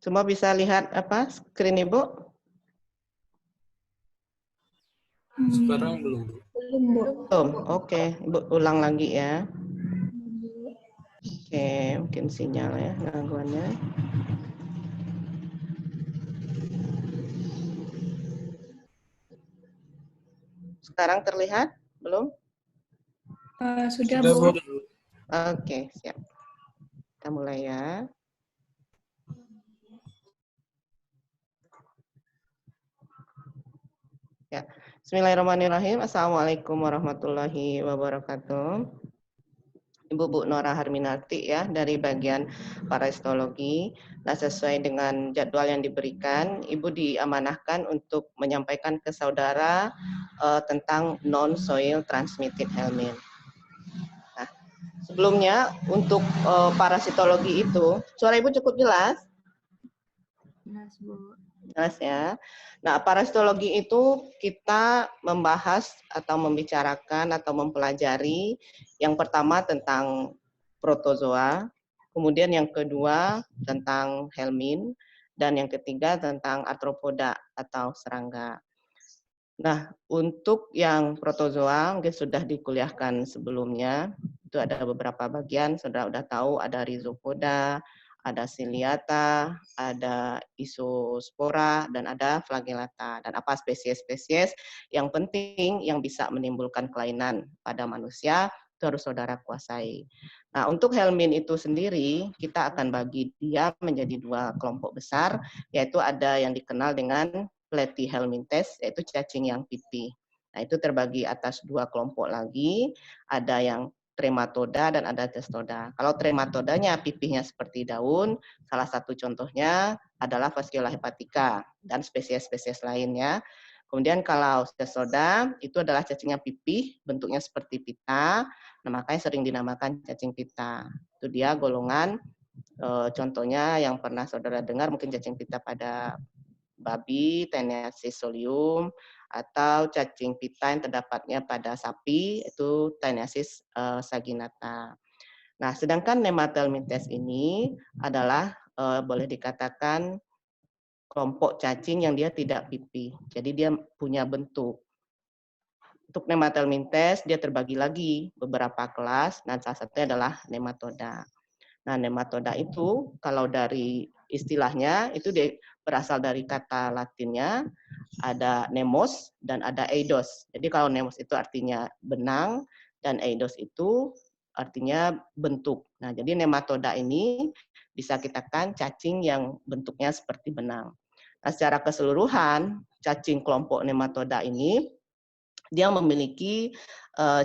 Semua bisa lihat apa screen Ibu? Sekarang belum, Bu. Belum, Bu. Belum. Oke, Ibu ulang lagi ya. Oke, mungkin sinyal ya gangguannya. Sekarang terlihat? Belum? Sudah, Sudah, Bu. Bu. Oke, siap. Kita mulai ya. Ya. Bismillahirrahmanirrahim. Assalamualaikum warahmatullahi wabarakatuh. Ibu Bu Nora Harminarti ya dari bagian parasitologi. Nah, sesuai dengan jadwal yang diberikan, Ibu diamanahkan untuk menyampaikan ke saudara tentang non-soil transmitted helminth. Nah, sebelumnya untuk parasitologi itu, suara Ibu cukup jelas? Jelas, Bu. Jelas ya. Nah, parasitologi itu kita membahas atau membicarakan atau mempelajari yang pertama tentang protozoa, kemudian yang kedua tentang helminth, dan yang ketiga tentang arthropoda atau serangga. Nah, untuk yang protozoa mungkin sudah dikuliahkan sebelumnya, itu ada beberapa bagian, saudara sudah tahu ada rhizopoda, ada ciliata, ada isospora, dan ada flagellata. Dan apa spesies-spesies yang penting yang bisa menimbulkan kelainan pada manusia, itu harus saudara kuasai. Nah, untuk helminth itu sendiri, kita akan bagi dia menjadi dua kelompok besar, yaitu ada yang dikenal dengan platyhelminthes, yaitu cacing yang pipih. Nah, itu terbagi atas dua kelompok lagi, ada yang trematoda dan ada testoda. Kalau trematodanya pipihnya seperti daun, salah satu contohnya adalah Fasciola hepatica dan spesies-spesies lainnya. Kemudian kalau testoda itu adalah cacing yang pipih, bentuknya seperti pita, nah makanya sering dinamakan cacing pita. Itu dia golongan, contohnya yang pernah saudara dengar mungkin cacing pita pada babi, Taeniasis solium, atau cacing pita yang terdapatnya pada sapi, itu Taeniasis saginata. Nah, sedangkan Nemathelminthes ini adalah boleh dikatakan kelompok cacing yang dia tidak pipih. Jadi dia punya bentuk. Untuk Nemathelminthes dia terbagi lagi beberapa kelas, dan salah satunya adalah nematoda. Nah, nematoda itu kalau dari istilahnya itu berasal dari kata Latinnya, ada nemos dan ada eidos. Jadi kalau nemos itu artinya benang dan eidos itu artinya bentuk. Nah, jadi nematoda ini bisa kita katakan cacing yang bentuknya seperti benang. Nah, secara keseluruhan cacing kelompok nematoda ini dia memiliki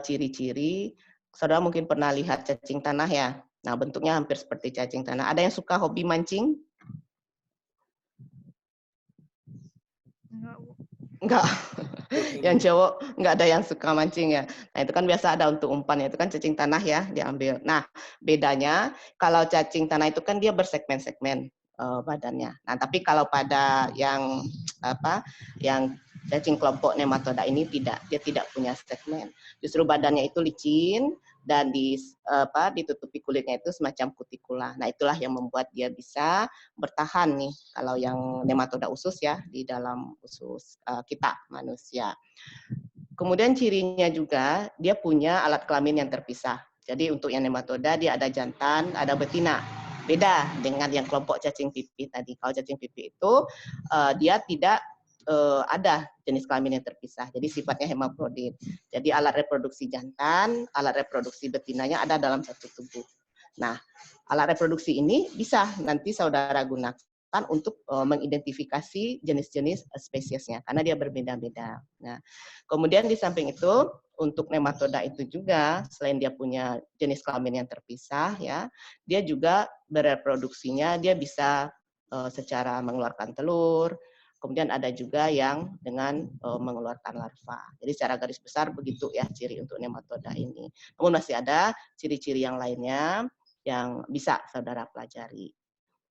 ciri-ciri, saudara mungkin pernah lihat cacing tanah ya. Nah, bentuknya hampir seperti cacing tanah. Ada yang suka hobi mancing? Enggak. Yang cowok enggak ada yang suka mancing ya. Nah, itu kan biasa ada untuk umpan ya. Itu kan cacing tanah ya diambil. Nah, bedanya kalau cacing tanah itu kan dia bersegmen-segmen badannya. Nah, tapi kalau pada yang yang cacing kelompok nematoda ini tidak, dia tidak punya segmen. Justru badannya itu licin dan ditutupi kulitnya itu semacam kutikula. Nah, itulah yang membuat dia bisa bertahan nih kalau yang nematoda usus ya di dalam usus kita manusia. Kemudian cirinya juga dia punya alat kelamin yang terpisah. Jadi untuk yang nematoda dia ada jantan, ada betina. Beda dengan yang kelompok cacing pipih tadi. Kalau cacing pipih itu dia tidak ada jenis kelamin yang terpisah. Jadi sifatnya hemafrodit. Jadi alat reproduksi jantan, alat reproduksi betinanya ada dalam satu tubuh. Nah, alat reproduksi ini bisa nanti saudara gunakan untuk mengidentifikasi jenis-jenis spesiesnya karena dia berbeda-beda. Nah, kemudian di samping itu untuk nematoda itu juga selain dia punya jenis kelamin yang terpisah ya, dia juga bereproduksinya dia bisa secara mengeluarkan telur. Kemudian ada juga yang dengan mengeluarkan larva. Jadi secara garis besar begitu ya ciri untuk nematoda ini. Namun masih ada ciri-ciri yang lainnya yang bisa saudara pelajari.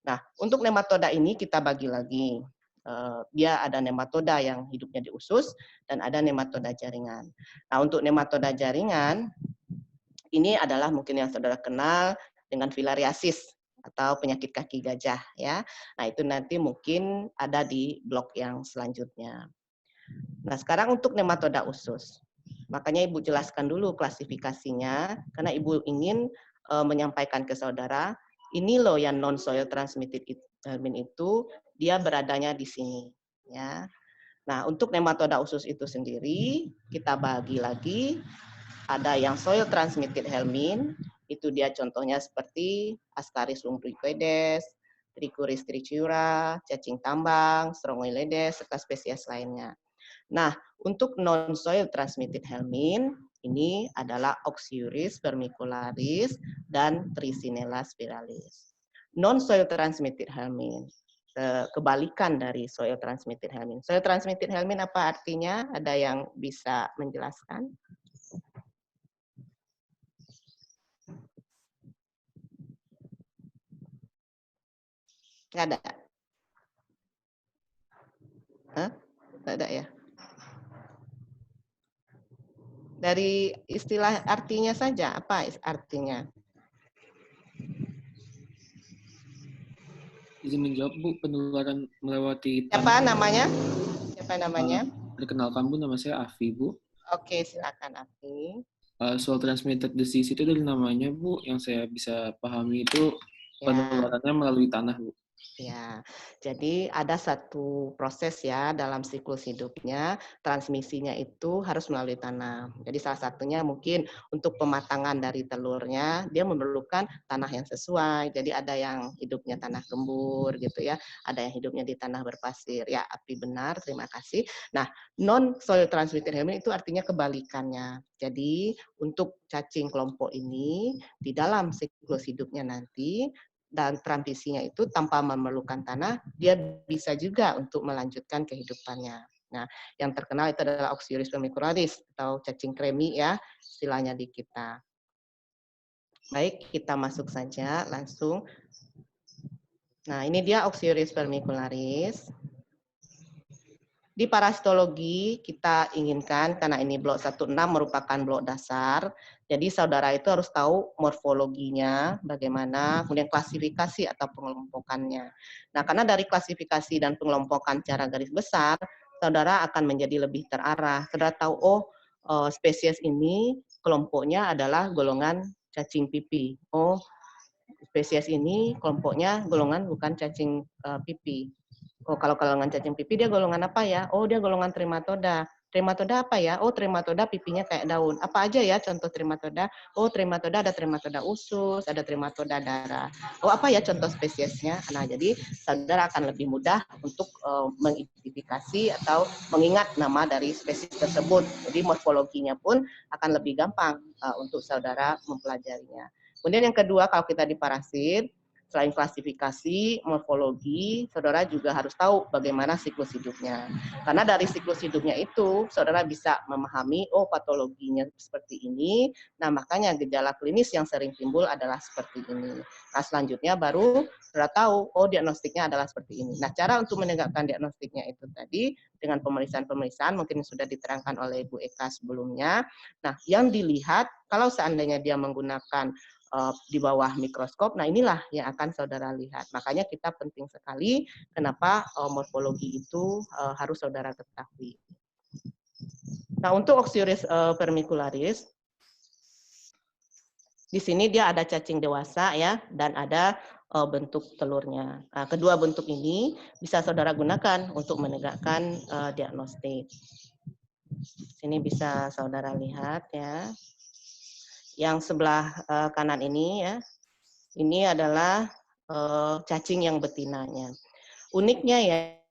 Nah, untuk nematoda ini kita bagi lagi. Dia ada nematoda yang hidupnya di usus dan ada nematoda jaringan. Nah, untuk nematoda jaringan ini adalah mungkin yang saudara kenal dengan filariasis. atau penyakit kaki gajah ya. Nah, itu nanti mungkin ada di blok yang selanjutnya. Nah, sekarang untuk nematoda usus. Makanya Ibu jelaskan dulu klasifikasinya karena Ibu ingin menyampaikan ke saudara, ini loh yang non soil transmitted helmin itu dia beradanya di sini ya. Nah, untuk nematoda usus itu sendiri kita bagi lagi, ada yang soil transmitted helmin, itu dia contohnya seperti Ascaris lumbricoides, Trichuris trichiura, cacing tambang, Strongyloides, serta spesies lainnya. Nah, untuk non-soil transmitted helmin, ini adalah Oxyuris vermicularis dan Trisinella spiralis. Non-soil transmitted helmin, kebalikan dari soil transmitted helmin. Soil transmitted helmin apa artinya? Ada yang bisa menjelaskan? Nggak ada? Hah? Nggak ada ya? Dari istilah artinya saja, apa artinya? Izin menjawab Bu, penularan melewati Siapa namanya? Siapa namanya? Perkenalkan Bu, nama saya Afi Bu. Oke, silakan Afi. Soal transmitted disease itu dari namanya Bu, yang saya bisa pahami itu penularannya melalui tanah Bu. Ya, jadi ada satu proses ya dalam siklus hidupnya, transmisinya itu harus melalui tanah. Jadi salah satunya mungkin untuk pematangan dari telurnya, dia memerlukan tanah yang sesuai. Jadi ada yang hidupnya tanah gembur gitu ya, ada yang hidupnya di tanah berpasir. Ya, Api benar, terima kasih. Nah, non soil transmitted helmin itu artinya kebalikannya. Jadi untuk cacing kelompok ini di dalam siklus hidupnya nanti dan transmisinya itu tanpa memerlukan tanah, dia bisa juga untuk melanjutkan kehidupannya. Nah, yang terkenal itu adalah Oxyuris vermicularis atau cacing kremi ya, istilahnya di kita. Baik, kita masuk saja langsung. Nah, ini dia Oxyuris vermicularis. Di parasitologi kita inginkan, karena ini blok 16 merupakan blok dasar, jadi saudara itu harus tahu morfologinya, bagaimana, kemudian klasifikasi atau pengelompokannya. Nah, karena dari klasifikasi dan pengelompokan secara garis besar, saudara akan menjadi lebih terarah. Saudara tahu, oh spesies ini kelompoknya adalah golongan cacing pipi. Oh, spesies ini kelompoknya golongan bukan cacing pipi. Oh, kalau golongan cacing pipi dia golongan apa ya? Oh, dia golongan trematoda. Trematoda apa ya? Oh, trematoda pipinya kayak daun. Apa aja ya contoh trematoda? Oh, trematoda ada trematoda usus, ada trematoda darah. Oh, apa ya contoh spesiesnya? Nah, jadi saudara akan lebih mudah untuk mengidentifikasi atau mengingat nama dari spesies tersebut. Jadi morfologinya pun akan lebih gampang untuk saudara mempelajarinya. Kemudian yang kedua, kalau kita di parasit, selain klasifikasi, morfologi, saudara juga harus tahu bagaimana siklus hidupnya. Karena dari siklus hidupnya itu, saudara bisa memahami, oh patologinya seperti ini, nah makanya gejala klinis yang sering timbul adalah seperti ini. Nah selanjutnya baru saudara tahu, oh diagnostiknya adalah seperti ini. Nah cara untuk menegakkan diagnostiknya itu tadi, dengan pemeriksaan-pemeriksaan, mungkin sudah diterangkan oleh Bu Eka sebelumnya. Nah yang dilihat, kalau seandainya dia menggunakan di bawah mikroskop, nah inilah yang akan saudara lihat. Makanya kita penting sekali kenapa morfologi itu harus saudara ketahui. Nah untuk Oxyuris vermicularis, di sini dia ada cacing dewasa ya, dan ada bentuk telurnya. Nah, kedua bentuk ini bisa saudara gunakan untuk menegakkan diagnostik. Sini bisa saudara lihat ya. Yang sebelah kanan ini ya, ini adalah cacing yang betinanya. Uniknya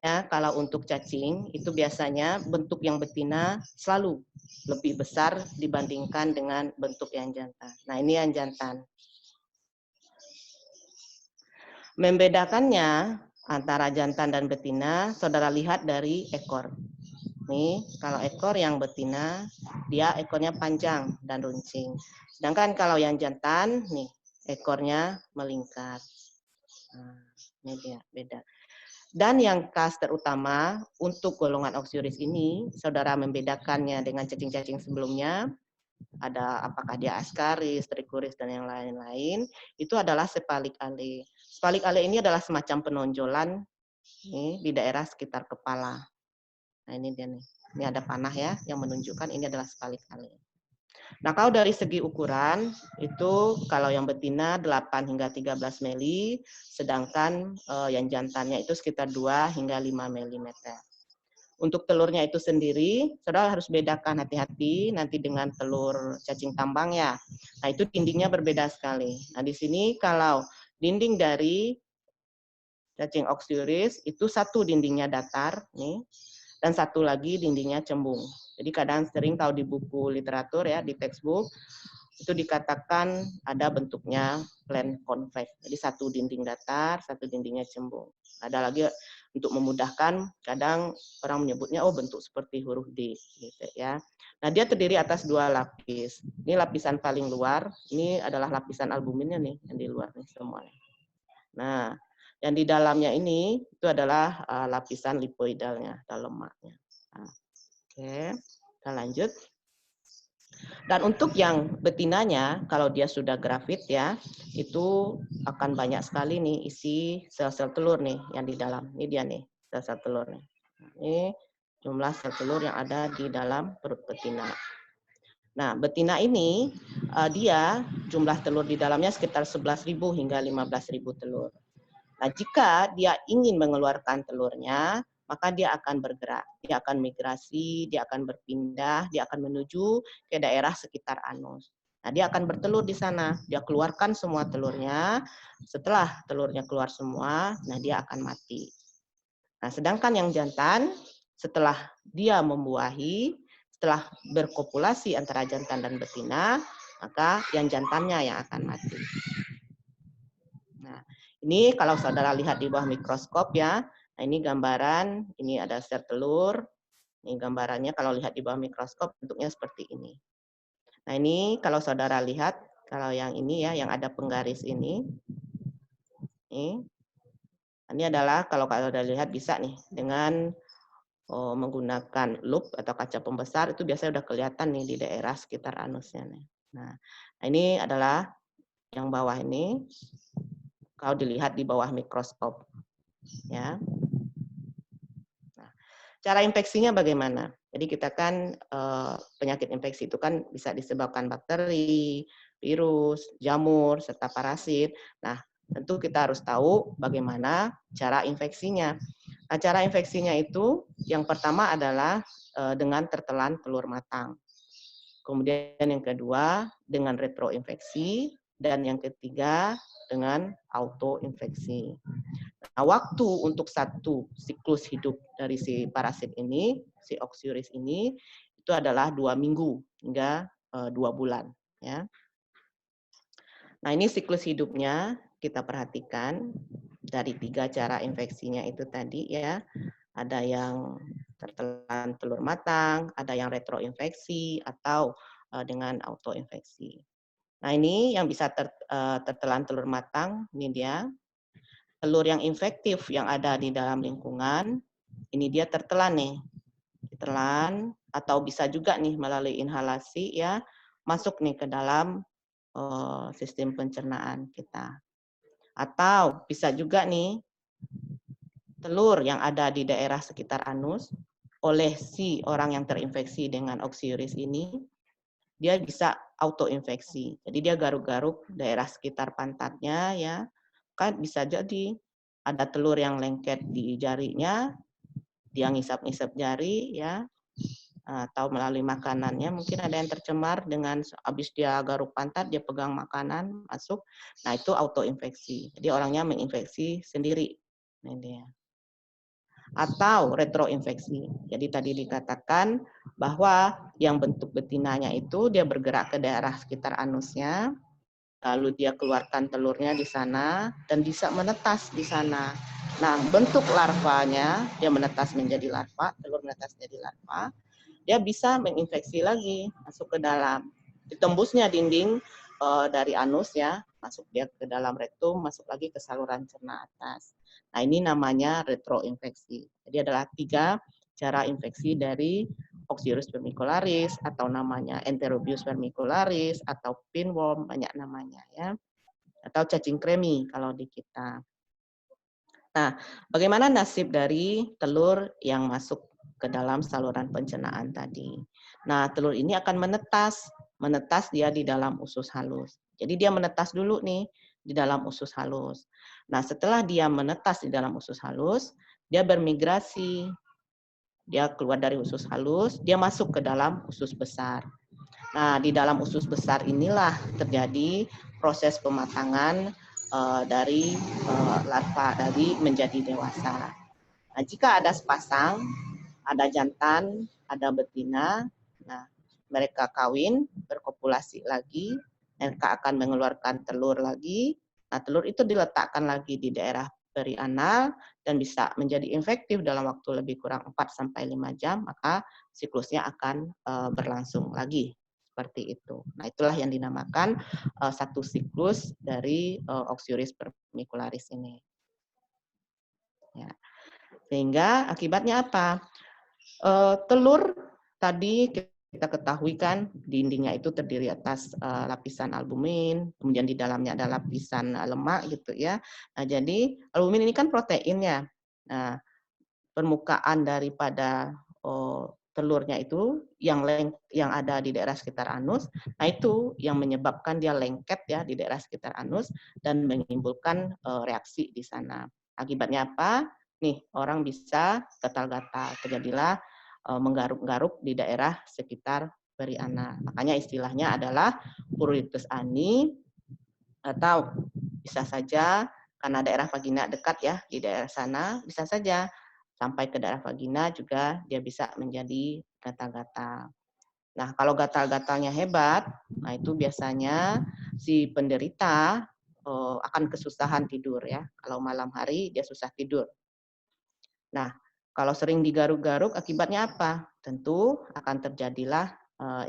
ya, kalau untuk cacing itu biasanya bentuk yang betina selalu lebih besar dibandingkan dengan bentuk yang jantan. Nah ini yang jantan. Membedakannya antara jantan dan betina, saudara lihat dari ekor. Nih, kalau ekor yang betina, dia ekornya panjang dan runcing. Sedangkan kalau yang jantan, nih, ekornya melingkar. Nah, ini dia, beda. Dan yang khas terutama untuk golongan Oxyuris ini, saudara membedakannya dengan cacing-cacing sebelumnya, ada apakah dia askaris, trikuris, dan yang lain-lain, itu adalah spalik ale. Spalik ale ini adalah semacam penonjolan nih, di daerah sekitar kepala. Nah ini dia nih, ini ada panah ya yang menunjukkan ini adalah spalik ale. Nah kalau dari segi ukuran, itu kalau yang betina 8 hingga 13 mili, sedangkan yang jantannya itu sekitar 2 hingga 5 mm. Untuk telurnya itu sendiri, saudara harus bedakan hati-hati nanti dengan telur cacing tambang ya. Nah itu dindingnya berbeda sekali. Nah di sini kalau dinding dari cacing oxyuris itu satu dindingnya datar nih, dan satu lagi dindingnya cembung. Jadi kadang sering tahu di buku literatur ya, di textbook, itu dikatakan ada bentuknya plan convex. Jadi satu dinding datar, satu dindingnya cembung. Ada lagi untuk memudahkan, kadang orang menyebutnya oh bentuk seperti huruf D gitu ya. Nah, dia terdiri atas 2 lapis. Ini lapisan paling luar, ini adalah lapisan albuminnya nih yang di luar nih semuanya. Nah, yang di dalamnya ini itu adalah lapisan lipoidalnya atau lemaknya. Nah, oke, kita lanjut. Dan untuk yang betinanya, kalau dia sudah grafit ya, itu akan banyak sekali nih isi sel-sel telur nih yang di dalam. Ini dia nih, sel-sel telur nih. Ini jumlah sel telur yang ada di dalam perut betina. Nah, betina ini dia jumlah telur di dalamnya sekitar 11.000 hingga 15.000 telur. Nah, jika dia ingin mengeluarkan telurnya, maka dia akan bergerak, dia akan migrasi, dia akan berpindah, dia akan menuju ke daerah sekitar anus. Nah, dia akan bertelur di sana, dia keluarkan semua telurnya, setelah telurnya keluar semua, nah dia akan mati. Nah, sedangkan yang jantan, setelah dia membuahi, setelah berkopulasi antara jantan dan betina, maka yang jantannya yang akan mati. Nah, ini kalau saudara lihat di bawah mikroskop ya, nah ini gambaran, ini ada sel telur, ini gambarannya kalau lihat di bawah mikroskop bentuknya seperti ini. Nah ini kalau saudara lihat, kalau yang ini ya, yang ada penggaris ini adalah kalau saudara lihat bisa nih, dengan menggunakan lup atau kaca pembesar, itu biasanya udah kelihatan nih di daerah sekitar anusnya nih. Nah ini adalah yang bawah ini, kalau dilihat di bawah mikroskop. Ya. Nah, cara infeksinya bagaimana? Jadi kita kan penyakit infeksi itu kan bisa disebabkan bakteri, virus, jamur, serta parasit. Nah, tentu kita harus tahu bagaimana cara infeksinya. Nah, cara infeksinya itu yang pertama adalah dengan tertelan telur matang. Kemudian yang kedua dengan retroinfeksi, dan yang ketiga dengan autoinfeksi. Nah, waktu untuk satu siklus hidup dari si parasit ini, si oxyuris ini, itu adalah 2 minggu hingga 2 bulan. Ya. Nah ini siklus hidupnya kita perhatikan dari 3 cara infeksinya itu tadi ya. Ada yang tertelan telur matang, ada yang retroinfeksi, atau dengan autoinfeksi. Nah ini yang bisa tertelan telur matang, ini dia. Telur yang infektif yang ada di dalam lingkungan, ini dia tertelan nih. Ditelan, atau bisa juga nih melalui inhalasi ya, masuk nih ke dalam sistem pencernaan kita. Atau bisa juga nih, telur yang ada di daerah sekitar anus, oleh si orang yang terinfeksi dengan oxyuris ini, dia bisa autoinfeksi. Jadi dia garuk-garuk daerah sekitar pantatnya ya, kan bisa jadi ada telur yang lengket di jarinya, dia ngisap-ngisap jari ya, atau melalui makanannya mungkin ada yang tercemar dengan habis dia garuk pantat, dia pegang makanan masuk, nah itu autoinfeksi. Jadi orangnya menginfeksi sendiri. Nah, dia. Atau retroinfeksi. Jadi tadi dikatakan bahwa yang bentuk betinanya itu dia bergerak ke daerah sekitar anusnya, lalu dia keluarkan telurnya di sana dan bisa menetas di sana. Nah, bentuk larvanya dia menetas menjadi larva, telur menetas menjadi larva, dia bisa menginfeksi lagi, masuk ke dalam. Ditembusnya dinding dari anus ya, masuk dia ke dalam rektum, masuk lagi ke saluran cerna atas. Nah, ini namanya retroinfeksi. Jadi adalah 3 cara infeksi dari Oxyurus vermicularis, atau namanya Enterobius vermicularis, atau pinworm, banyak namanya ya. Atau cacing kremi kalau di kita. Nah, bagaimana nasib dari telur yang masuk ke dalam saluran pencernaan tadi? Nah, telur ini akan menetas dia di dalam usus halus. Jadi dia menetas dulu nih di dalam usus halus. Nah, setelah dia menetas di dalam usus halus, dia bermigrasi. Dia keluar dari usus halus, dia masuk ke dalam usus besar. Nah, di dalam usus besar inilah terjadi proses pematangan dari larva dari menjadi dewasa. Nah, jika ada sepasang, ada jantan, ada betina, nah mereka kawin, berkopulasi lagi, mereka akan mengeluarkan telur lagi. Nah, telur itu diletakkan lagi di daerah perianal dan bisa menjadi infektif dalam waktu lebih kurang 4-5 jam, maka siklusnya akan berlangsung lagi. Seperti itu. Nah, itulah yang dinamakan satu siklus dari Oxyurus vermicularis ini. Ya. Sehingga akibatnya apa? Telur tadi kita ketahui kan dindingnya itu terdiri atas lapisan albumin, kemudian di dalamnya ada lapisan lemak gitu ya. Nah, jadi albumin ini kan proteinnya. Nah, permukaan daripada telurnya itu yang ada di daerah sekitar anus, nah itu yang menyebabkan dia lengket ya di daerah sekitar anus dan menimbulkan reaksi di sana. Akibatnya apa? Nih, orang bisa gatal-gatal, terjadilah menggaruk-garuk di daerah sekitar perianal. Makanya istilahnya adalah pruritus ani, atau bisa saja karena daerah vagina dekat ya di daerah sana, bisa saja sampai ke daerah vagina juga dia bisa menjadi gatal-gatal. Nah, kalau gatal-gatalnya hebat, nah itu biasanya si penderita akan kesusahan tidur ya. Kalau malam hari dia susah tidur. Nah, kalau sering digaruk-garuk akibatnya apa? Tentu akan terjadilah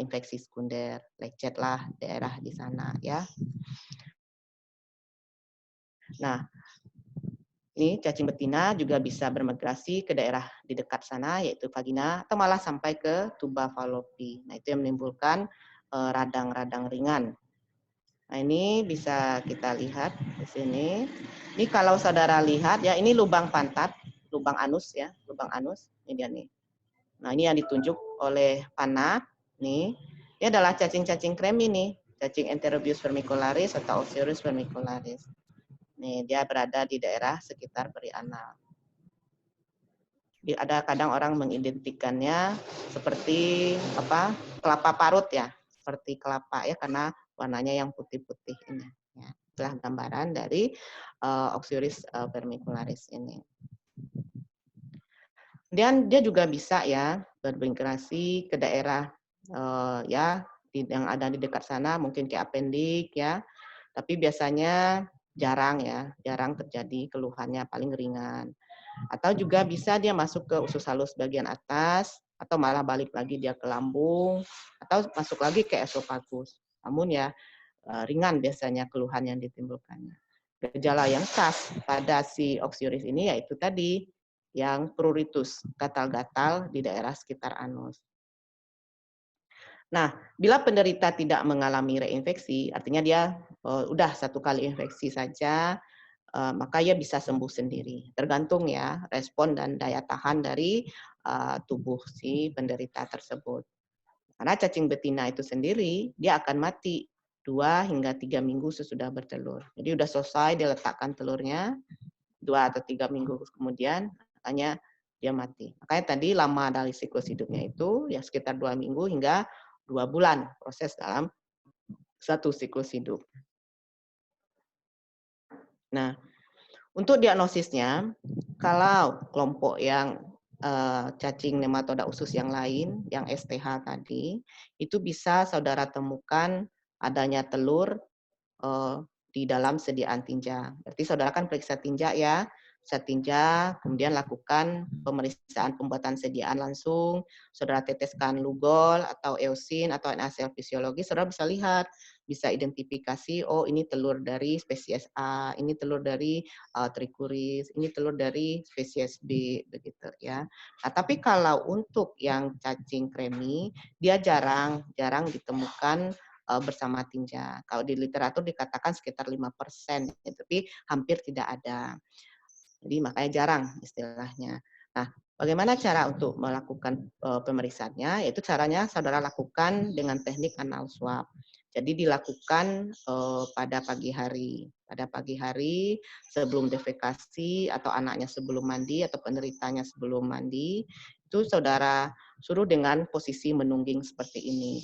infeksi sekunder, lecetlah daerah di sana ya. Nah, ini cacing betina juga bisa bermigrasi ke daerah di dekat sana, yaitu vagina, atau malah sampai ke tuba fallopi. Nah, itu yang menimbulkan radang-radang ringan. Nah, ini bisa kita lihat di sini. Ini kalau saudara lihat ya, ini lubang pantat, lubang anus ya, lubang anus. Ini dia nih. Nah, ini yang ditunjuk oleh panah. Nih, ini adalah cacing-cacing kremi nih, cacing Enterobius vermicularis atau Oxyurus vermicularis. Nih, dia berada di daerah sekitar perianal. Ada kadang orang mengidentikannya seperti apa? Kelapa parut ya, seperti kelapa ya karena warnanya yang putih-putih ini. Ya, itulah gambaran dari Oxyurus vermicularis ini. Dan dia juga bisa ya bermigrasi ke daerah ya yang ada di dekat sana, mungkin ke apendik ya. Tapi biasanya jarang ya, jarang terjadi keluhannya, paling ringan. Atau juga bisa dia masuk ke usus halus bagian atas, atau malah balik lagi dia ke lambung, atau masuk lagi ke esofagus. Namun ya ringan biasanya keluhan yang ditimbulkannya. Gejala yang khas pada si Oxyurus ini yaitu tadi yang pruritus, gatal-gatal di daerah sekitar anus. Nah, bila penderita tidak mengalami reinfeksi, artinya dia udah satu kali infeksi saja, maka ia bisa sembuh sendiri. Tergantung ya respon dan daya tahan dari tubuh si penderita tersebut. Karena cacing betina itu sendiri, dia akan mati 2 hingga 3 minggu sesudah bertelur. Jadi udah selesai diletakkan telurnya, 2 atau 3 minggu kemudian, makanya dia mati. Makanya tadi lama dari siklus hidupnya itu ya sekitar 2 minggu hingga 2 bulan proses dalam satu siklus hidup. Nah, untuk diagnosisnya, kalau kelompok yang cacing nematoda usus yang lain, yang STH tadi, itu bisa saudara temukan adanya telur di dalam sediaan tinja. Berarti saudara kan periksa tinja ya, bisa tinja, kemudian lakukan pemeriksaan pembuatan sediaan langsung, saudara teteskan lugol atau eosin atau NaCl fisiologis, saudara bisa lihat bisa identifikasi, oh ini telur dari spesies A, ini telur dari trichuris, ini telur dari spesies B, begitu ya. Nah, tapi kalau untuk yang cacing kremi, dia jarang ditemukan bersama tinja. Kalau di literatur dikatakan sekitar 5%, tapi hampir tidak ada. Jadi makanya jarang istilahnya. Nah, bagaimana cara untuk melakukan pemeriksaannya? Yaitu caranya saudara lakukan dengan teknik anal swab. Jadi dilakukan pada pagi hari. Pada pagi hari sebelum defekasi atau anaknya sebelum mandi atau penderitanya sebelum mandi, itu saudara suruh dengan posisi menungging seperti ini.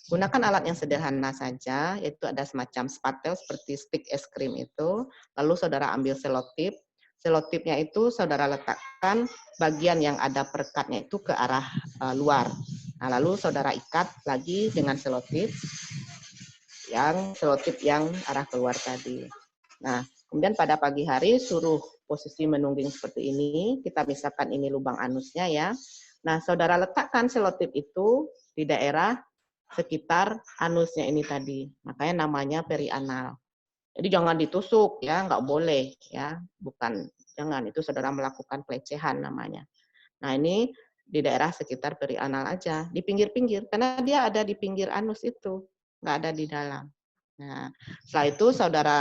Gunakan alat yang sederhana saja, yaitu ada semacam spatel seperti stick es krim itu. Lalu saudara ambil selotip. Selotipnya itu saudara letakkan bagian yang ada perekatnya itu ke arah luar. Nah, lalu saudara ikat lagi dengan selotip yang arah keluar tadi. Nah, kemudian pada pagi hari suruh posisi menungging seperti ini. Kita misalkan ini lubang anusnya ya. Nah, saudara letakkan selotip itu di daerah sekitar anusnya ini tadi. Makanya namanya perianal. Jadi jangan ditusuk ya, nggak boleh ya, bukan, jangan, itu saudara melakukan pelecehan namanya. Nah ini di daerah sekitar perianal aja, di pinggir-pinggir, karena dia ada di pinggir anus itu, nggak ada di dalam. Nah setelah itu saudara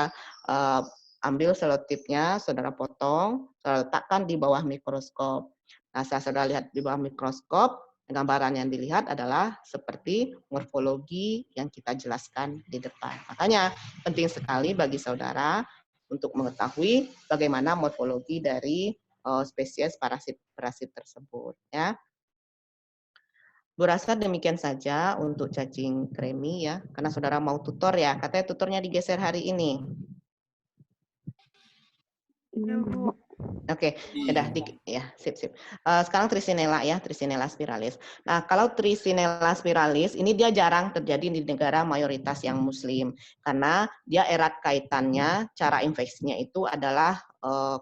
ambil selotipnya, saudara potong, saudara letakkan di bawah mikroskop. Nah setelah saudara lihat di bawah mikroskop, gambaran yang dilihat adalah seperti morfologi yang kita jelaskan di depan. Makanya penting sekali bagi saudara untuk mengetahui bagaimana morfologi dari spesies parasit tersebut. Ya. Bu rasa demikian saja untuk cacing kremi ya, karena saudara mau tutor ya, katanya tutornya digeser hari ini. Oke, ya, sip. Sekarang Trisinella ya, Trisinella spiralis. Nah, kalau Trisinella spiralis ini dia jarang terjadi di negara mayoritas yang Muslim karena dia erat kaitannya cara infeksinya itu adalah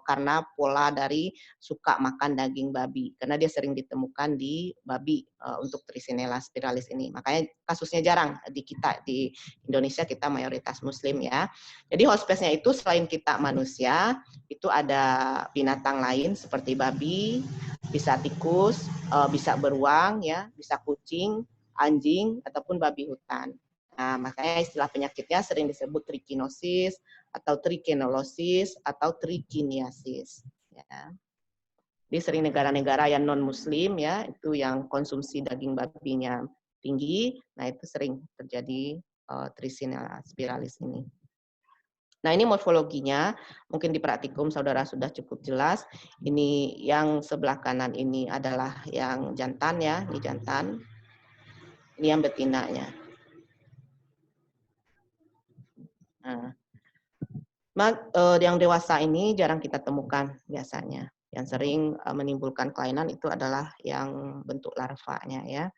karena pola dari suka makan daging babi karena dia sering ditemukan di babi untuk Trisinella spiralis ini. Makanya kasusnya jarang di kita di Indonesia, kita mayoritas Muslim ya. Jadi hospesnya itu selain kita manusia itu ada binatang lain seperti babi, bisa tikus, bisa beruang, ya, bisa kucing, anjing, ataupun babi hutan. Nah, makanya istilah penyakitnya sering disebut trichinosis, atau trichinolosis, atau trichiniasis. Ya. Di sering negara-negara yang non-muslim, ya, itu yang konsumsi daging babinya tinggi, nah itu sering terjadi Trisinella spiralis ini. Nah, ini morfologinya, mungkin di praktikum saudara sudah cukup jelas. Ini yang sebelah kanan ini adalah yang jantan ya, ini jantan. Ini yang betinanya. Nah, yang dewasa ini jarang kita temukan biasanya. Yang sering menimbulkan kelainan itu adalah yang bentuk larvanya ya.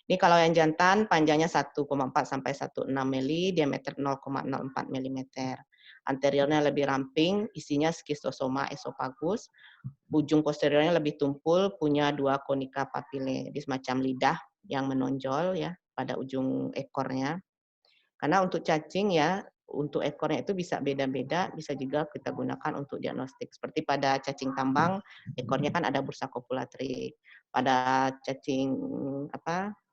Ini kalau yang jantan panjangnya 1,4 sampai 1,6 mili, diameter 0,04 mm. Anteriornya lebih ramping, isinya skistosoma esophagus. Ujung posteriornya lebih tumpul, punya 2 konika papile, jadi semacam lidah yang menonjol ya pada ujung ekornya. Karena untuk cacing ya, untuk ekornya itu bisa beda-beda, bisa juga kita gunakan untuk diagnostik. Seperti pada cacing tambang, ekornya kan ada bursa kopulatrix. Pada cacing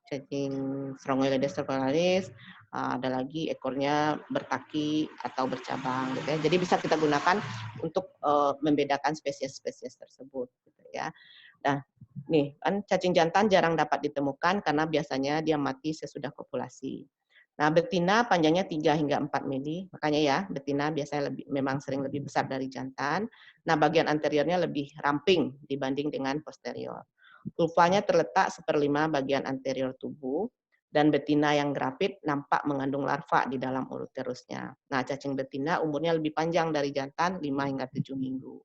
cacing Strongyloides torconalis, ada lagi ekornya bertaki atau bercabang gitu ya. Jadi bisa kita gunakan untuk membedakan spesies-spesies tersebut gitu ya. Nah, nih kan cacing jantan jarang dapat ditemukan karena biasanya dia mati sesudah kopulasi. Nah, betina panjangnya 3 hingga 4 mili, makanya ya betina biasanya memang sering lebih besar dari jantan. Nah, bagian anteriornya lebih ramping dibanding dengan posterior. Pulpanya terletak 1/5 bagian anterior tubuh, dan betina yang grafit nampak mengandung larva di dalam uterusnya. Nah, cacing betina umurnya lebih panjang dari jantan, 5 hingga 7 minggu.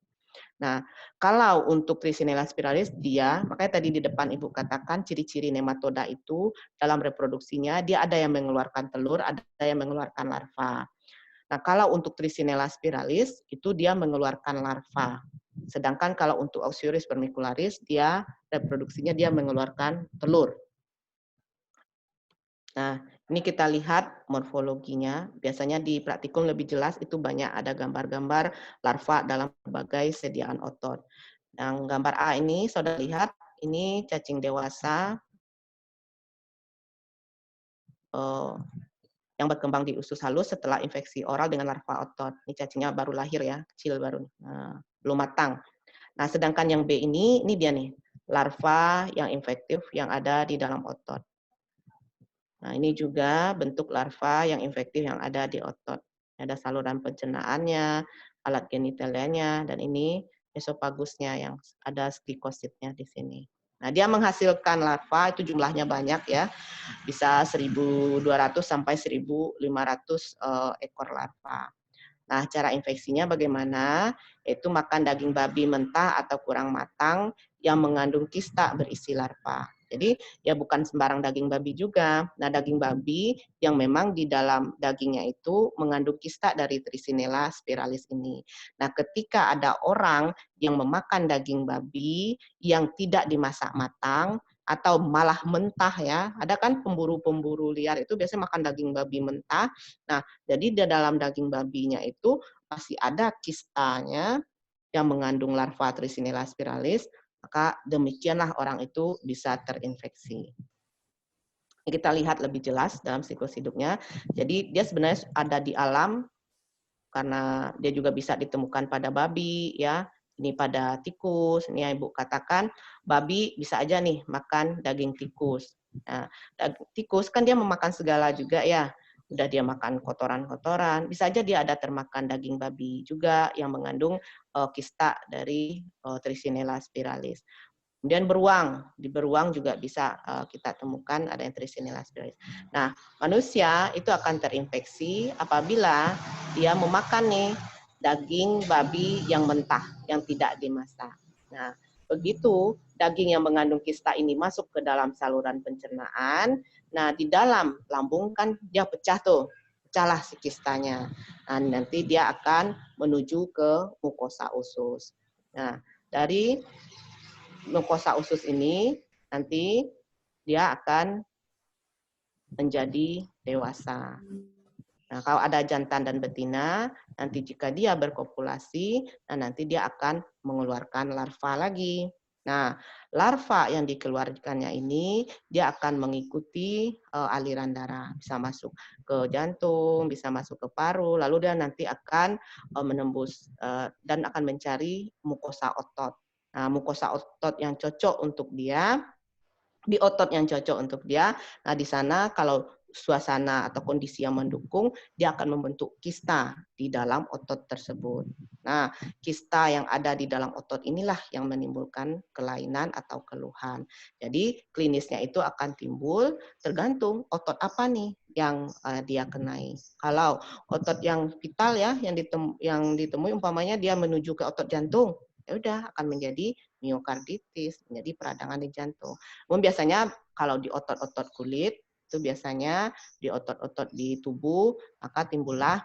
Nah, kalau untuk Trisinella spiralis dia, makanya tadi di depan Ibu katakan ciri-ciri nematoda itu dalam reproduksinya dia ada yang mengeluarkan telur, ada yang mengeluarkan larva. Nah, kalau untuk Trisinella spiralis itu dia mengeluarkan larva. Sedangkan kalau untuk Oxyuris vermicularis dia reproduksinya dia mengeluarkan telur. Nah, ini kita lihat morfologinya. Biasanya di praktikum lebih jelas, itu banyak ada gambar-gambar larva dalam berbagai sediaan otot. Yang gambar A ini, saudara lihat, ini cacing dewasa yang berkembang di usus halus setelah infeksi oral dengan larva otot. Ini cacingnya baru lahir ya, kecil baru, belum matang. Nah, sedangkan yang B ini dia nih, larva yang infektif yang ada di dalam otot. Nah, ini juga bentuk larva yang infektif yang ada di otot. Ada saluran pencernaannya, alat genitalianya, dan ini esopagusnya yang ada stikositnya di sini. Nah, dia menghasilkan larva, itu jumlahnya banyak ya, bisa 1.200 sampai 1.500 ekor larva. Nah, cara infeksinya bagaimana? Yaitu makan daging babi mentah atau kurang matang yang mengandung kista berisi larva. Jadi ya bukan sembarang daging babi juga. Nah, daging babi yang memang di dalam dagingnya itu mengandung kista dari Trichinella spiralis ini. Nah, ketika ada orang yang memakan daging babi yang tidak dimasak matang atau malah mentah ya, ada kan pemburu-pemburu liar itu biasanya makan daging babi mentah. Nah, jadi di dalam daging babinya itu masih ada kistanya yang mengandung larva Trichinella spiralis, maka demikianlah orang itu bisa terinfeksi. Kita lihat lebih jelas dalam siklus hidupnya. Jadi dia sebenarnya ada di alam karena dia juga bisa ditemukan pada babi ya. Ini pada tikus. Ini yang Ibu katakan babi bisa aja nih makan daging tikus. Nah, tikus kan dia memakan segala juga ya. Udah dia makan kotoran-kotoran, bisa aja dia ada termakan daging babi juga yang mengandung kista dari Trichinella spiralis. Kemudian beruang, di beruang juga bisa kita temukan ada yang Trichinella spiralis. Nah, manusia itu akan terinfeksi apabila dia memakan nih daging babi yang mentah, yang tidak dimasak. Nah, begitu daging yang mengandung kista ini masuk ke dalam saluran pencernaan, nah di dalam lambung kan dia pecah tuh, pecahlah si kistanya. Nah, nanti dia akan menuju ke mukosa usus. Nah, dari mukosa usus ini nanti dia akan menjadi dewasa. Nah, kalau ada jantan dan betina, nanti jika dia berkopulasi, nah nanti dia akan mengeluarkan larva lagi. Nah, larva yang dikeluarkannya ini, dia akan mengikuti aliran darah. Bisa masuk ke jantung, bisa masuk ke paru, lalu dia nanti akan menembus dan akan mencari mukosa otot. Nah, mukosa otot yang cocok untuk dia, di otot yang cocok untuk dia. Nah, di sana kalau suasana atau kondisi yang mendukung, dia akan membentuk kista di dalam otot tersebut. Nah, kista yang ada di dalam otot inilah yang menimbulkan kelainan atau keluhan. Jadi, klinisnya itu akan timbul tergantung otot apa nih yang dia kenai. Kalau otot yang vital ya, yang ditemui umpamanya dia menuju ke otot jantung, ya udah akan menjadi miokarditis, menjadi peradangan di jantung. Biasanya kalau di otot-otot kulit, itu biasanya di otot-otot di tubuh, maka timbullah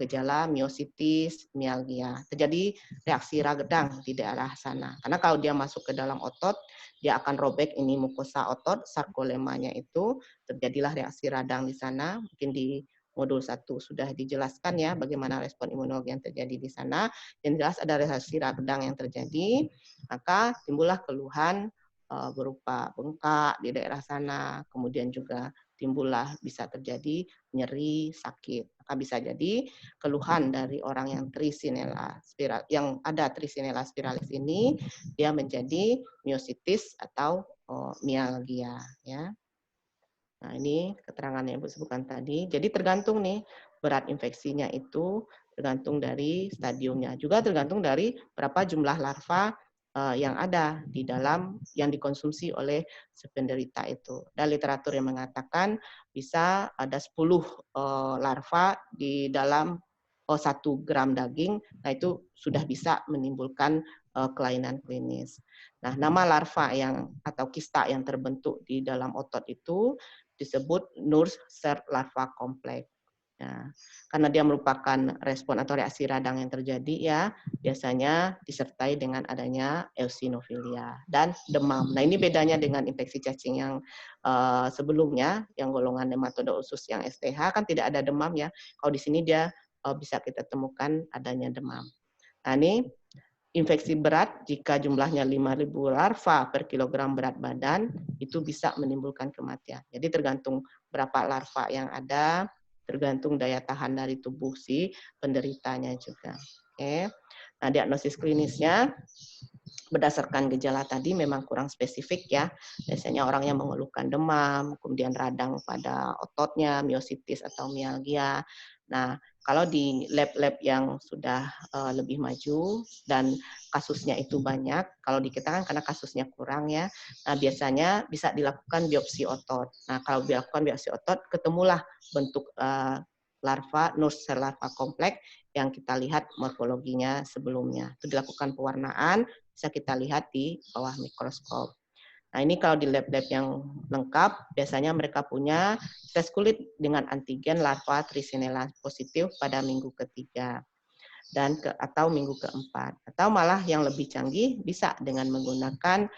gejala miositis, mialgia. Terjadi reaksi radang di daerah sana. Karena kalau dia masuk ke dalam otot, dia akan robek ini mukosa otot, sarkolemanya itu, terjadilah reaksi radang di sana. Mungkin di modul 1 sudah dijelaskan ya bagaimana respon imunologi yang terjadi di sana. Yang jelas ada reaksi radang yang terjadi, maka timbullah keluhan berupa bengkak di daerah sana, kemudian juga timbullah bisa terjadi nyeri, sakit. Maka bisa jadi keluhan dari orang yang Trichinella spiralis, yang ada Trichinella spiralis ini, dia menjadi miositis atau mialgia ya. Nah, ini keterangan yang Ibu sebutkan tadi. Jadi tergantung nih berat infeksinya itu tergantung dari stadiumnya. Juga tergantung dari berapa jumlah larva yang ada di dalam yang dikonsumsi oleh si penderita itu. Ada literatur yang mengatakan bisa ada 10 larva di dalam 1 gram daging. Nah, itu sudah bisa menimbulkan kelainan klinis. Nah, nama larva yang atau kista yang terbentuk di dalam otot itu disebut Nurse Larva Complex. Ya, karena dia merupakan respon atau reaksi radang yang terjadi ya, biasanya disertai dengan adanya eosinofilia dan demam. Nah, ini bedanya dengan infeksi cacing yang sebelumnya, yang golongan Nematoda-Usus yang STH kan tidak ada demam ya. Kalau di sini dia bisa kita temukan adanya demam. Nah, ini infeksi berat jika jumlahnya 5.000 larva per kilogram berat badan itu bisa menimbulkan kematian. Jadi tergantung berapa larva yang ada, tergantung daya tahan dari tubuh si penderitanya juga. Oke. Nah, diagnosis klinisnya berdasarkan gejala tadi memang kurang spesifik ya. Biasanya orangnya mengeluhkan demam, kemudian radang pada ototnya, miositis atau mialgia. Nah, kalau di lab-lab yang sudah lebih maju dan kasusnya itu banyak, kalau di kita kan karena kasusnya kurang ya, nah biasanya bisa dilakukan biopsi otot. Nah, kalau dilakukan biopsi otot, ketemulah bentuk larva, nurse cell larva kompleks yang kita lihat morfologinya sebelumnya. Itu dilakukan pewarnaan, bisa kita lihat di bawah mikroskop. Nah, ini kalau di lab-lab yang lengkap, biasanya mereka punya tes kulit dengan antigen larva Trichinella positif pada minggu ketiga atau minggu keempat. Atau malah yang lebih canggih bisa dengan menggunakan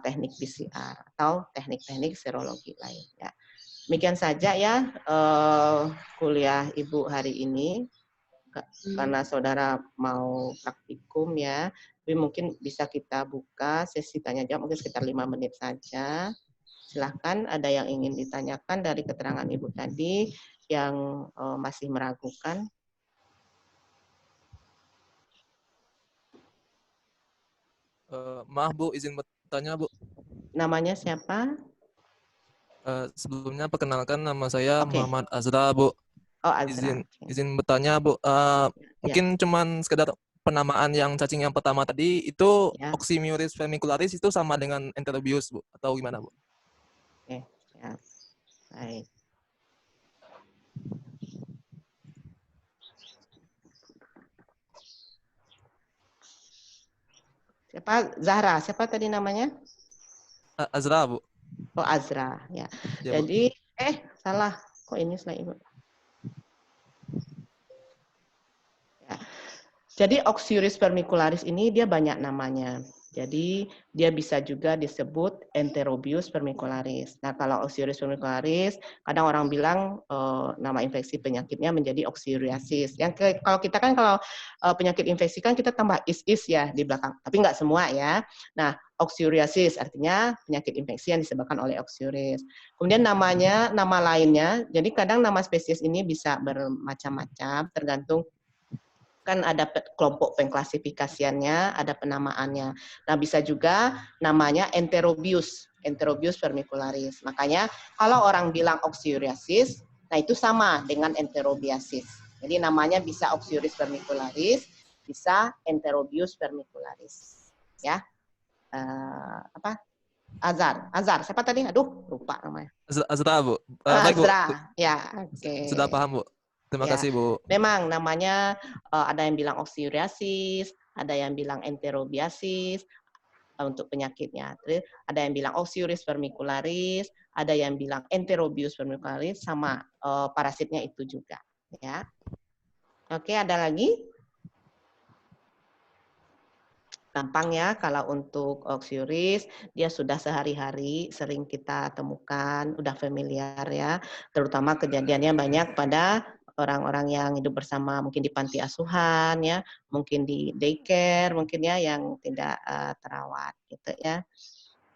teknik PCR atau teknik-teknik serologi lain. Ya. Demikian saja ya kuliah Ibu hari ini. Karena saudara mau praktikum ya, tapi mungkin bisa kita buka sesi tanya jawab mungkin sekitar 5 menit saja. Silahkan ada yang ingin ditanyakan dari keterangan Ibu tadi yang masih meragukan. Maaf Bu, izin bertanya Bu. Namanya siapa? Sebelumnya perkenalkan nama saya Oke. Muhammad Azra Bu. Oh, Azra. Izin bertanya Bu. Mungkin cuman sekedar penamaan yang cacing yang pertama tadi itu Ya. Oxymiuris vermicularis itu sama dengan Enterobius Bu atau gimana Bu? Oke, siap. Baik. Siapa? Zahra. Siapa tadi namanya? Azra Bu. Oh, Azra. Ya. Ya, Bu. Jadi, salah. Kok ini slide Ibu? Ya. Jadi Oxyuris vermicularis ini dia banyak namanya. Jadi dia bisa juga disebut Enterobius vermicularis. Nah, kalau Oxyuris vermicularis, kadang orang bilang nama infeksi penyakitnya menjadi oxyuriasis. Kalau kita kan kalau penyakit infeksi kan kita tambah is ya di belakang, tapi nggak semua ya. Nah, oxyuriasis artinya penyakit infeksi yang disebabkan oleh Oxyuris. Kemudian nama lainnya, jadi kadang nama spesies ini bisa bermacam-macam tergantung kan ada kelompok pengklasifikasiannya, ada penamaannya. Nah, bisa juga namanya Enterobius vermicularis. Makanya kalau orang bilang oxyuriasis, nah itu sama dengan enterobiasis. Jadi namanya bisa Oxyuris vermicularis, bisa Enterobius vermicularis. Ya. Azar. Siapa tadi? Aduh, lupa namanya. Azra Bu. Baik Bu. Azra. Ya, oke. Sudah paham Bu. Terima Ya, kasih Bu. memang namanya ada yang bilang oxyuriasis, ada yang bilang enterobiasis untuk penyakitnya. Terus ada yang bilang Oxyuris vermicularis, ada yang bilang Enterobius vermicularis, sama parasitnya itu juga. Ya, oke, ada lagi? Gampang ya kalau untuk Oxyuris, dia sudah sehari-hari sering kita temukan, udah familiar ya. Terutama kejadiannya banyak pada orang-orang yang hidup bersama mungkin di panti asuhan ya, mungkin di daycare mungkin ya yang tidak terawat gitu ya.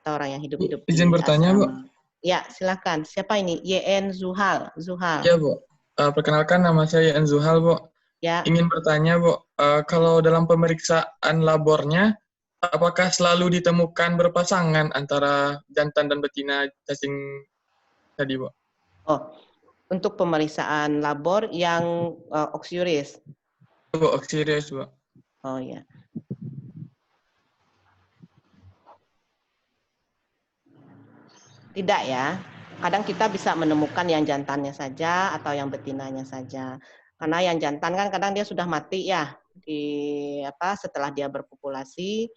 Atau orang yang hidup-hidup Izin di bertanya, Bu. asrama. Ya, silakan. Siapa ini? YN Zuhal. Ya, Bu. Perkenalkan nama saya Yan Zuhal, Bu. Ya. Ingin bertanya, Bu, kalau dalam pemeriksaan labornya, apakah selalu ditemukan berpasangan antara jantan dan betina cacing tadi, Bu? Oh, untuk pemeriksaan labor yang Oxyuris. Bu, Oxyuris, Bu. Oh ya. Tidak ya. Kadang kita bisa menemukan yang jantannya saja atau yang betinanya saja. Karena yang jantan kan kadang dia sudah mati ya setelah dia berpopulasi,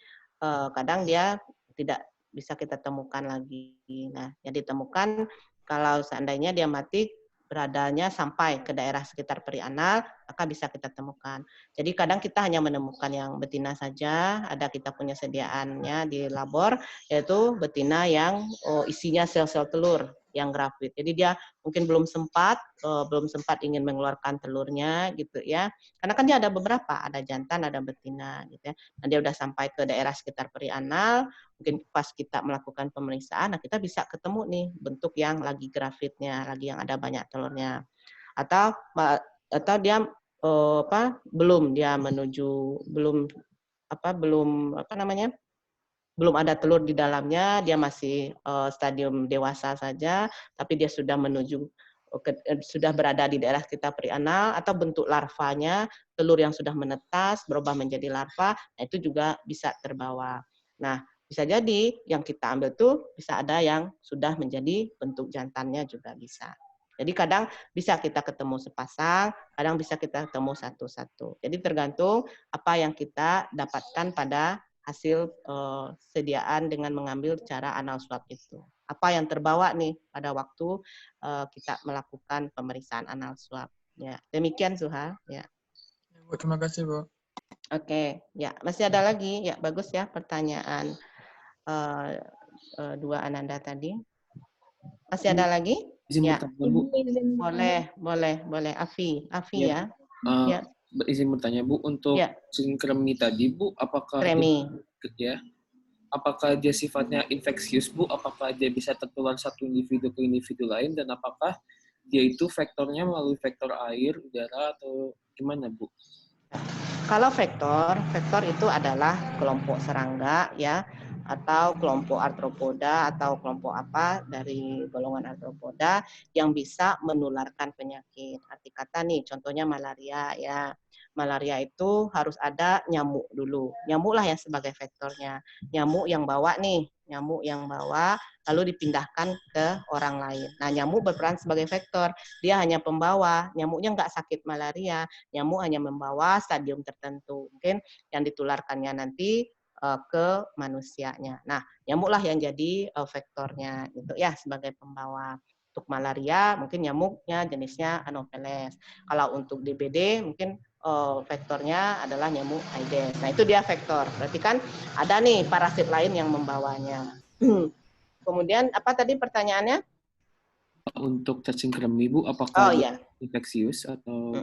kadang dia tidak bisa kita temukan lagi. Nah, yang ditemukan kalau seandainya dia mati beradanya sampai ke daerah sekitar perianal, maka bisa kita temukan. Jadi kadang kita hanya menemukan yang betina saja, ada kita punya sediaannya di labor, yaitu betina yang isinya sel-sel telur yang grafit. Jadi dia mungkin belum sempat ingin mengeluarkan telurnya gitu ya. Karena kan dia ada beberapa, ada jantan, ada betina gitu ya. Nah, dia udah sampai ke daerah sekitar perianal, mungkin pas kita melakukan pemeriksaan, nah kita bisa ketemu nih bentuk yang lagi grafitnya, lagi yang ada banyak telurnya. Atau dia belum ada telur di dalamnya, dia masih stadium dewasa saja, tapi dia sudah sudah berada di daerah sekitar perianal, atau bentuk larvanya, telur yang sudah menetas, berubah menjadi larva, nah itu juga bisa terbawa. Nah, bisa jadi yang kita ambil tuh bisa ada yang sudah menjadi bentuk jantannya juga bisa. Jadi kadang bisa kita ketemu sepasang, kadang bisa kita ketemu satu-satu. Jadi tergantung apa yang kita dapatkan pada hasil sediaan dengan mengambil cara anal swab itu. Apa yang terbawa nih pada waktu kita melakukan pemeriksaan anal swab. Ya, demikian Zuha. Ya. Bu, terima kasih, Bu. Oke, ya masih ada lagi. Ya, bagus ya pertanyaan dua Ananda tadi. Masih ada lagi? Izin Ya. bertanya, Bu. Boleh. Afi Ya, ya. Ya. Izin bertanya, Bu, untuk Ya. cacing kremi tadi, Bu, apakah Kremi. apakah dia sifatnya infeksius, Bu? Apakah dia bisa tertular satu individu ke individu lain, dan apakah dia itu vektornya melalui vektor air, udara, atau gimana, Bu? Kalau vektor itu adalah kelompok serangga ya, atau kelompok arthropoda atau kelompok apa dari golongan arthropoda yang bisa menularkan penyakit. Arti kata nih, contohnya malaria ya. Malaria itu harus ada nyamuk dulu. Nyamuklah yang sebagai vektornya. Nyamuk yang bawa lalu dipindahkan ke orang lain. Nah, nyamuk berperan sebagai vektor. Dia hanya pembawa. Nyamuknya nggak sakit malaria. Nyamuk hanya membawa stadium tertentu. Mungkin yang ditularkannya nanti ke manusianya. Nah, nyamuklah yang jadi vektornya gitu ya sebagai pembawa. Untuk malaria mungkin nyamuknya jenisnya Anopheles. Kalau untuk DBD mungkin vektornya adalah nyamuk Aedes. Nah, itu dia vektor. Berarti kan ada nih parasit lain yang membawanya. Kemudian apa tadi pertanyaannya? Untuk cacing kremi, Bu, apakah dia ya. infeksius atau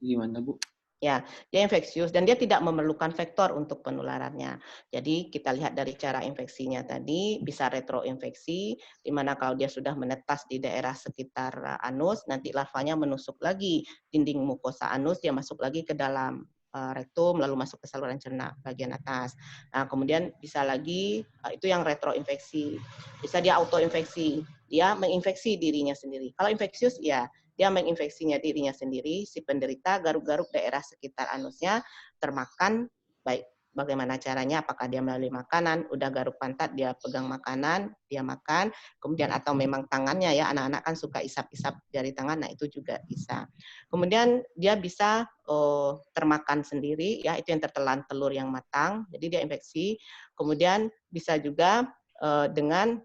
gimana, Bu? Ya, dia infeksius dan dia tidak memerlukan vektor untuk penularannya. Jadi kita lihat dari cara infeksinya tadi, bisa retroinfeksi, di mana kalau dia sudah menetas di daerah sekitar anus, nanti larvanya menusuk lagi dinding mukosa anus, dia masuk lagi ke dalam rektum, lalu masuk ke saluran cerna bagian atas. Nah, kemudian bisa lagi, itu yang retroinfeksi. Bisa dia autoinfeksi, dia menginfeksi dirinya sendiri. Kalau infeksius, ya dia menginfeksinya dirinya sendiri, si penderita garuk-garuk daerah sekitar anusnya termakan, baik bagaimana caranya, apakah dia melalui makanan, udah garuk pantat, dia pegang makanan, dia makan, kemudian atau memang tangannya ya, anak-anak kan suka isap-isap jari tangan, nah itu juga bisa. Kemudian dia bisa termakan sendiri, ya itu yang tertelan telur yang matang, jadi dia infeksi. Kemudian bisa juga dengan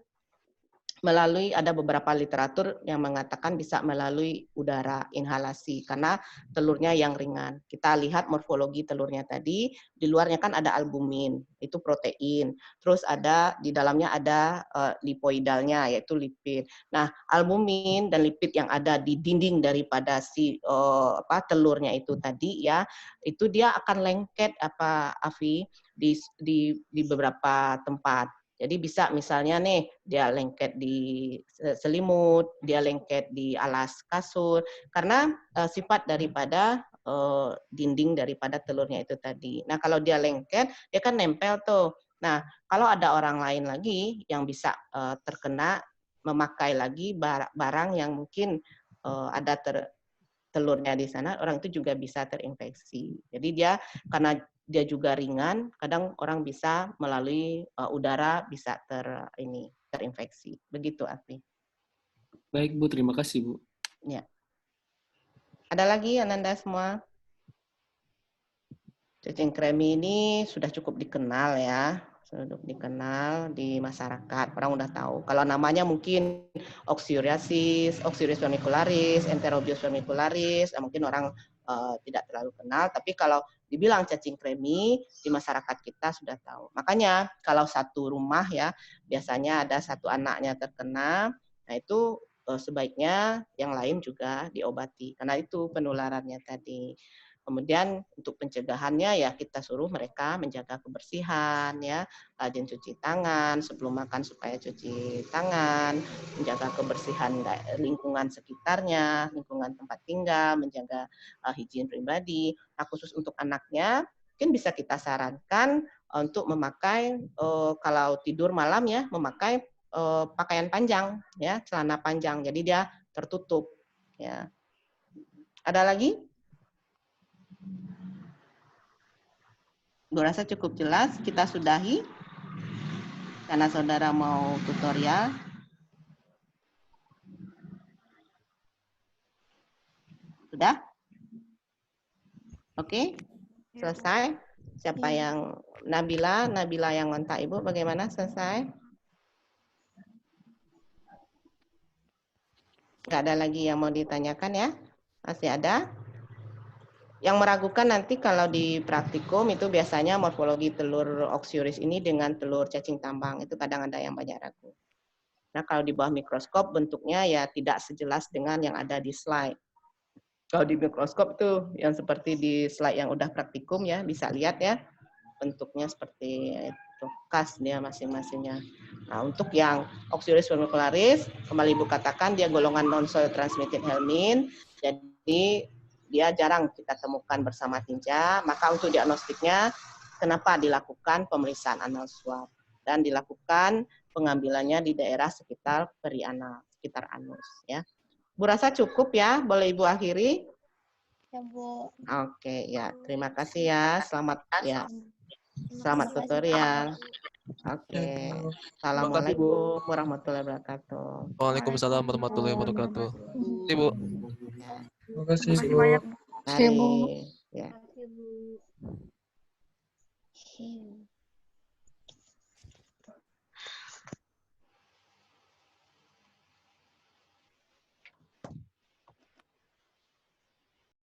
melalui, ada beberapa literatur yang mengatakan bisa melalui udara, inhalasi, karena telurnya yang ringan. Kita lihat morfologi telurnya tadi, di luarnya kan ada albumin, itu protein. Terus ada di dalamnya ada lipoidalnya, yaitu lipid. Nah, albumin dan lipid yang ada di dinding daripada si telurnya itu tadi ya, itu dia akan lengket Afi di beberapa tempat. Jadi bisa misalnya nih, dia lengket di selimut, dia lengket di alas kasur, karena sifat daripada dinding daripada telurnya itu tadi. Nah, kalau dia lengket, dia kan nempel tuh. Nah, kalau ada orang lain lagi yang bisa terkena, memakai lagi barang yang mungkin ada telurnya di sana, orang itu juga bisa terinfeksi. Jadi dia, karena dia juga ringan, kadang orang bisa melalui udara bisa terinfeksi. Begitu, Afi. Baik, Bu. Terima kasih, Bu. Ya. Ada lagi Ananda semua? Cacing kremi ini sudah cukup dikenal ya. Sudah dikenal di masyarakat, orang udah tahu. Kalau namanya mungkin oxyuriasis, Oxyuris vermicularis, Enterobius vermicularis, mungkin orang tidak terlalu kenal. Tapi kalau dibilang cacing kremi di masyarakat kita sudah tahu. Makanya kalau satu rumah ya biasanya ada satu anaknya terkena, nah itu sebaiknya yang lain juga diobati karena itu penularannya tadi. Kemudian untuk pencegahannya ya kita suruh mereka menjaga kebersihan ya, rajin cuci tangan, sebelum makan supaya cuci tangan, menjaga kebersihan lingkungan sekitarnya, lingkungan tempat tinggal, menjaga higien pribadi. Nah, khusus untuk anaknya mungkin bisa kita sarankan untuk memakai kalau tidur malam ya memakai pakaian panjang ya, celana panjang. Jadi dia tertutup ya. Ada lagi? Gue rasa cukup jelas, kita sudahi karena saudara mau tutorial. Sudah? Oke, selesai. Siapa yang Nabila yang ngontak Ibu bagaimana selesai? Nggak ada lagi yang mau ditanyakan ya? Masih ada? Yang meragukan nanti kalau di praktikum itu biasanya morfologi telur Oxyuris ini dengan telur cacing tambang. Itu kadang ada yang banyak ragu. Nah kalau di bawah mikroskop bentuknya ya tidak sejelas dengan yang ada di slide. Kalau di mikroskop tuh yang seperti di slide yang udah praktikum ya bisa lihat ya bentuknya seperti itu khas dia masing-masingnya. Nah untuk yang Oxyuris vermicularis kembali Ibu katakan dia golongan non-soil transmitted helminth. Jadi dia jarang kita temukan bersama tinja, maka untuk diagnostiknya kenapa dilakukan pemeriksaan anal swab dan dilakukan pengambilannya di daerah sekitar perianal, sekitar anus ya. Bu rasa cukup ya, boleh Ibu akhiri? Ya, Bu. Oke, ya. Terima kasih ya. Selamat ya. Selamat tutorial. Oke. Assalamualaikum warahmatullahi wabarakatuh. Waalaikumsalam warahmatullahi wabarakatuh. Ibu. Terima kasih, Bu. Mari. Ya. Terima kasih, Bu.